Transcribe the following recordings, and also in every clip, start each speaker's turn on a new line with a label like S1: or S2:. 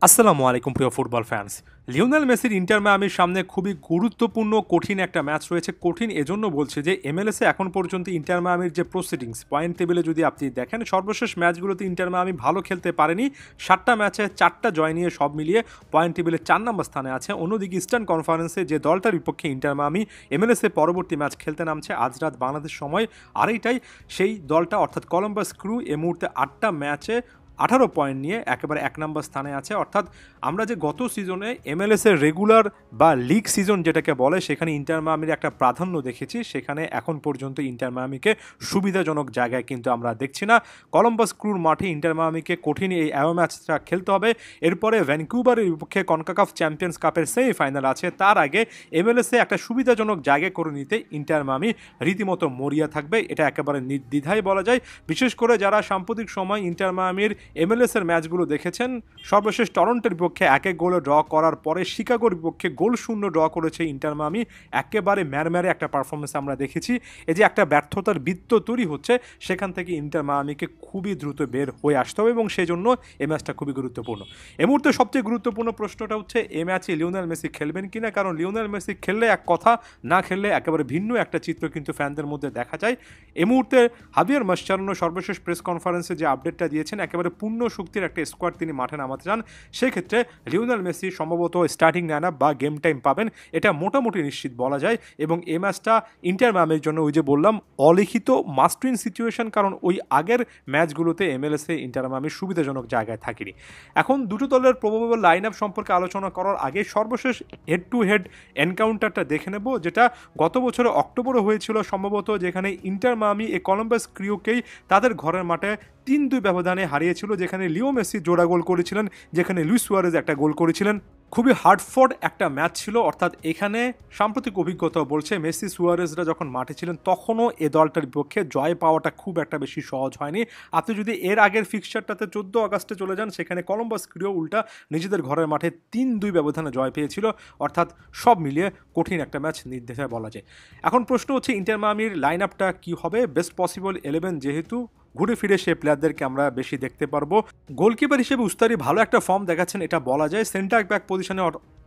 S1: আসসালামু আলাইকুম প্রিয় ফুটবল ফ্যান্স। লিওনেল মেসির ইন্টার মায়ামির সামনে খুবই গুরুত্বপূর্ণ কঠিন একটা ম্যাচ রয়েছে। কঠিন এজন্য বলছে যে এমএলএসে এখন পর্যন্ত ইন্টার মায়ামির যে প্রসিডিংস পয়েন্ট টেবিলে যদি আপনি দেখেন, সর্বশেষ ম্যাচগুলোতে ইন্টার মায়ামি ভালো খেলতে পারেনি। 7টা ম্যাচে 4টা জয় নিয়ে সব মিলিয়ে পয়েন্ট টেবিলে 4 নম্বর স্থানে আছে। অন্যদিকে ইস্টার্ন কনফারেন্সে যে দলটার বিপক্ষে ইন্টার মায়ামি এমএলএসে পরবর্তী ম্যাচ খেলতে নামছে আজ রাত বাংলাদেশ সময় 2:30টায়, সেই দলটা অর্থাৎ কলম্বাস ক্রু এই মুহূর্তে 8টা ম্যাচে 18 পয়েন্ট নিয়ে একেবারে 1 নম্বর স্থানে আছে। অর্থাৎ আমরা যে গত সিজনে এমএলএসের রেগুলার বা লিগ সিজন যেটাকে বলে সেখানে ইন্টার মায়ামির একটা প্রাধান্য দেখেছি, সেখানে এখন পর্যন্ত ইন্টার মায়ামিকে সুবিধাজনক জায়গায় কিন্তু আমরা দেখছি না। কলম্বাস ক্রুর মাঠে ইন্টার মায়ামিকে কঠিন এই অ্যাওয়ে ম্যাচটা খেলতে হবে। এরপরে ভ্যানকুভারের বিপক্ষে কনকাকাফ চ্যাম্পিয়ন্স কাপের সেমিফাইনাল আছে। তার আগে এমএলএসে একটা সুবিধাজনক জায়গা করে নিতে ইন্টার মায়ামি রীতিমতো মরিয়া থাকবে, এটা একেবারে নির্দ্বিধায় বলা যায়। বিশেষ করে যারা সাম্প্রতিক সময় ইন্টার মায়ামির এমএলএসের ম্যাচগুলো দেখেছেন, সর্বশেষ টরন্টোর বিপক্ষে 1-1 গোলে ড্র করার পরে শিকাগোর বিপক্ষে গোল শূন্য ড্র করেছে ইন্টার মায়ামি। একেবারে ম্যারম্যারে একটা পারফরমেন্স আমরা দেখেছি। এই যে একটা ব্যর্থতার বৃত্ত তৈরি হচ্ছে, সেখান থেকে ইন্টার মায়ামিকে খুবই দ্রুত বের হয়ে আসতে হবে এবং সেই জন্য এই ম্যাচটা খুবই গুরুত্বপূর্ণ। এই মুহূর্তে সবচেয়ে গুরুত্বপূর্ণ প্রশ্নটা হচ্ছে এই ম্যাচে লিওনেল মেসি খেলবেন কিনা, কারণ লিওনেল মেসি খেললে এক কথা, না খেললে একেবারে ভিন্ন একটা চিত্র কিন্তু ফ্যানদের মধ্যে দেখা যায়। এই মুহূর্তে হাবিয়ার মাসচারানো সর্বশেষ প্রেস কনফারেন্সে যে আপডেটটা দিয়েছেন, একেবারে পূর্ণ শক্তির একটা স্কোয়াড তিনি মাঠে নামাতে চান। সেক্ষেত্রে লিওনেল মেসি সম্ভবত স্টার্টিং লাইন আপ বা গেম টাইম পাবেন, এটা মোটামুটি নিশ্চিত বলা যায়। এবং এই ম্যাচটা ইন্টার মায়ামির জন্য ওই যে বললাম অলিখিত মাস্ট উইন সিচুয়েশন, কারণ ওই আগের ম্যাচগুলোতে এমএলএসে ইন্টার মায়ামির সুবিধাজনক জায়গায় থাকেনি। এখন দুটো দলের প্রবাবল লাইন আপ সম্পর্কে আলোচনা করার আগে সর্বশেষ হেড টু হেড এনকাউন্টারটা দেখে নেব, যেটা গত বছরে অক্টোবরে হয়েছিল সম্ভবত, যেখানে ইন্টার মায়ামি এই কলম্বাস ক্রিউকেই তাদের ঘরের মাঠে 3-2 ব্যবধানে হারিয়েছিল, যেখানে লিও মেসি জোড়া গোল করেছিলেন, যেখানে লুইস সুয়ারেজ একটা গোল করেছিলেন। খুবই হার্ডফোর্ড একটা ম্যাচ ছিল। অর্থাৎ এখানে সাম্প্রতিক অভিজ্ঞতা বলছে মেসি সুয়ারেজরা যখন মাঠে ছিলেন তখনও এ দলটার বিপক্ষে জয় পাওয়াটা খুব একটা বেশি সহজ হয়নি। আপনি যদি এর আগের ফিক্সচারটাতে 14 আগস্টে চলে যান, সেখানে কলম্বাস ক্রিও উল্টা নিজেদের ঘরের মাঠে 3-2 ব্যবধানে জয় পেয়েছিল। অর্থাৎ সব মিলিয়ে কঠিন একটা ম্যাচ নির্দেশে বলা যায়। এখন প্রশ্ন হচ্ছে ইন্টার মায়ামির লাইন আপটা কী হবে। বেস্ট পসিবল 11 যেহেতু ঘুরে ফিরে সে প্লেয়ারদেরকে আমরা বেশি দেখতে পারবো। গোলকিপার হিসেবে উস্তারি ভালো একটা ফর্ম দেখাচ্ছেন, এটা বলা যায়। সেন্টার ব্যাক পজিশনে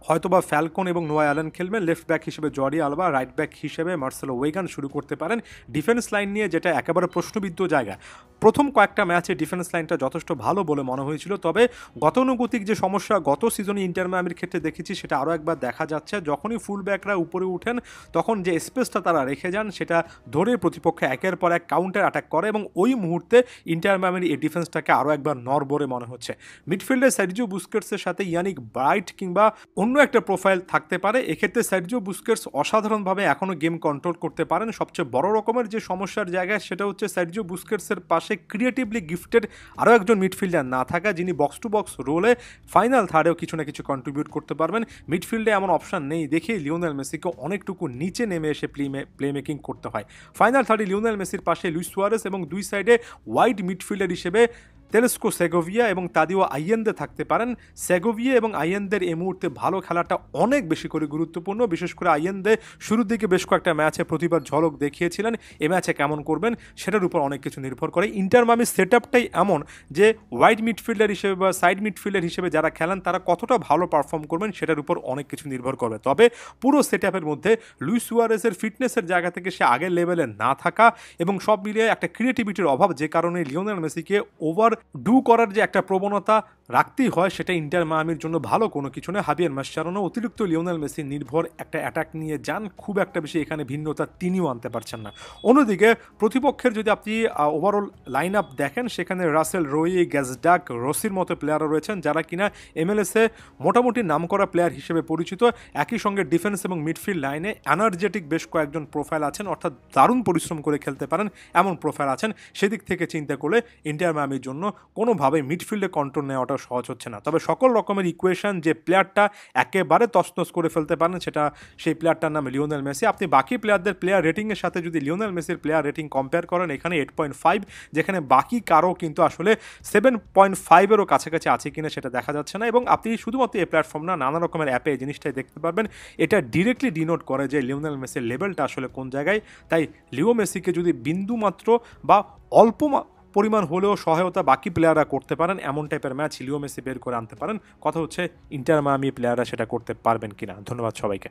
S1: হয়তোবা ফ্যালকন এবং নোয়া অ্যালান খেলবেন। লেফট ব্যাক হিসেবে জর্ডি আলবা, রাইট ব্যাক হিসেবে মার্সেলো ওয়েগান শুরু করতে পারেন। ডিফেন্স লাইন নিয়ে যেটা একেবারে প্রশ্নবিদ্ধ জায়গা, প্রথম কয়েকটা ম্যাচে ডিফেন্স লাইনটা যথেষ্ট ভালো বলে মনে হয়েছিল, তবে গতানুগতিক যে সমস্যা গত সিজনে ইন্টার মায়ামির ক্ষেত্রে দেখেছি সেটা আরও একবার দেখা যাচ্ছে। যখনই ফুল ব্যাকরা উপরে উঠেন তখন যে স্পেসটা তারা রেখে যান সেটা ধরে প্রতিপক্ষে একের পর এক কাউন্টার অ্যাটাক করে এবং ওই মুহূর্তে ইন্টার মায়ামির এই ডিফেন্সটাকে আরও একবার নড়বড়ে মনে হচ্ছে। মিডফিল্ডে সার্জিও বুস্কেটসের সাথে ইয়ানিক ব্রাইট কিংবা অন্য একটা প্রোফাইল থাকতে পারে। এক্ষেত্রে সার্জিও বুস্কেটস অসাধারণভাবে এখনও গেম কন্ট্রোল করতে পারেন। সবচেয়ে বড় রকমের যে সমস্যার জায়গা সেটা হচ্ছে সার্জিও বুস্কেটসের পাশে ক্রিয়েটিভলি গিফটেড আরও একজন মিডফিল্ডার না থাকা, যিনি বক্স টু বক্স রোলে ফাইনাল থার্ডেও কিছু না কিছু কন্ট্রিবিউট করতে পারবেন। মিডফিল্ডে এমন অপশান নেই দেখে লিওনেল মেসিকে অনেকটুকু নিচে নেমে এসে প্লে মেকিং করতে হয়। ফাইনাল থার্ডে লিওনেল মেসির পাশে লুইস সুয়ারেজ এবং দুই সাইডে ওয়াইড মিডফিল্ডার হিসেবে তেলেস্কো সেগোভিয়া এবং তাদিও আইয়েন্দে থাকতে পারেন। সেগোভিয়া এবং আইয়েন্দের এই মুহূর্তে ভালো খেলাটা অনেক বেশি করে গুরুত্বপূর্ণ। বিশেষ করে আইয়েন্দে শুরুর দিকে বেশ কয়েকটা ম্যাচে প্রতিবার ঝলক দেখিয়েছিলেন, এ ম্যাচে কেমন করবেন সেটার উপর অনেক কিছু নির্ভর করে। ইন্টার মায়ামির সেট আপটাই এমন যে ওয়াইড মিডফিল্ডার হিসেবে বা সাইড মিডফিল্ডার হিসেবে যারা খেলেন তারা কতটা ভালো পারফর্ম করবেন সেটার উপর অনেক কিছু নির্ভর করবে। তবে পুরো সেট আপের মধ্যে লুইস সুয়ারেজের ফিটনেসের জায়গা থেকে সে আগের লেভেলে না থাকা এবং সব মিলিয়ে একটা ক্রিয়েটিভিটির অভাব, যে কারণে লিওনেল মেসিকে ওভার ডু করার যে একটা প্রবণতা রাখতেই হয়, সেটা ইন্টার মায়ামির জন্য ভালো কোনো কিছু নয়। হাবিয়ার মাসচারানো অতিরিক্ত লিওনেল মেসি নির্ভর একটা অ্যাটাক নিয়ে যান, খুব একটা বেশি এখানে ভিন্নতা তিনিও আনতে পারছেন না। অন্যদিকে প্রতিপক্ষের যদি আপনি ওভারঅল লাইন আপ দেখেন, সেখানে রাসেল, রোই, গ্যাসডাক, রসির মতো প্লেয়ারও রয়েছেন যারা কিনা এমএলএসে মোটামুটি নামকরা প্লেয়ার হিসেবে পরিচিত। একই সঙ্গে ডিফেন্স এবং মিডফিল্ড লাইনে এনার্জেটিক বেশ কয়েকজন প্রোফাইল আছেন, অর্থাৎ দারুণ পরিশ্রম করে খেলতে পারেন এমন প্রোফাইল আছেন। সেদিক থেকে চিন্তা করলে ইন্টার মায়ামির জন্য কোনোভাবে মিডফিল্ডে কন্ট্রোল নেওয়াটা সহজ হচ্ছে না। তবে সকল রকমের ইকুয়েশন যে প্লেয়ারটা একেবারে তছনছ করে ফেলতে পারেন সেটা সেই প্লেয়ারটার নাম লিওনেল মেসি। আপনি বাকি প্লেয়ারদের প্লেয়ার রেটিংয়ের সাথে যদি লিওনেল মেসির প্লেয়ার রেটিং কম্পেয়ার করেন, এখানে 8.5, যেখানে বাকি কারো কিন্তু আসলে 7.5-এরও কাছাকাছি আছে কিনা সেটা দেখা যাচ্ছে না। এবং আপনি শুধুমাত্র এই প্ল্যাটফর্ম না, নানা রকমের অ্যাপে এই জিনিসটাই দেখতে পারবেন। এটা ডিরেক্টলি ডিনোট করে যে লিওনেল মেসির লেভেলটা আসলে কোন জায়গায়। তাই লিও মেসিকে যদি বিন্দুমাত্র বা অল্প পরিমাণ হলেও সহায়তা বাকি প্লেয়াররা করতে পারেন, এমন টাইপের ম্যাচ লিও মেসি বের করে আনতে পারেন। কথা হচ্ছে ইন্টার মায়ামি প্লেয়াররা সেটা করতে পারবেন কিনা। ধন্যবাদ সবাইকে।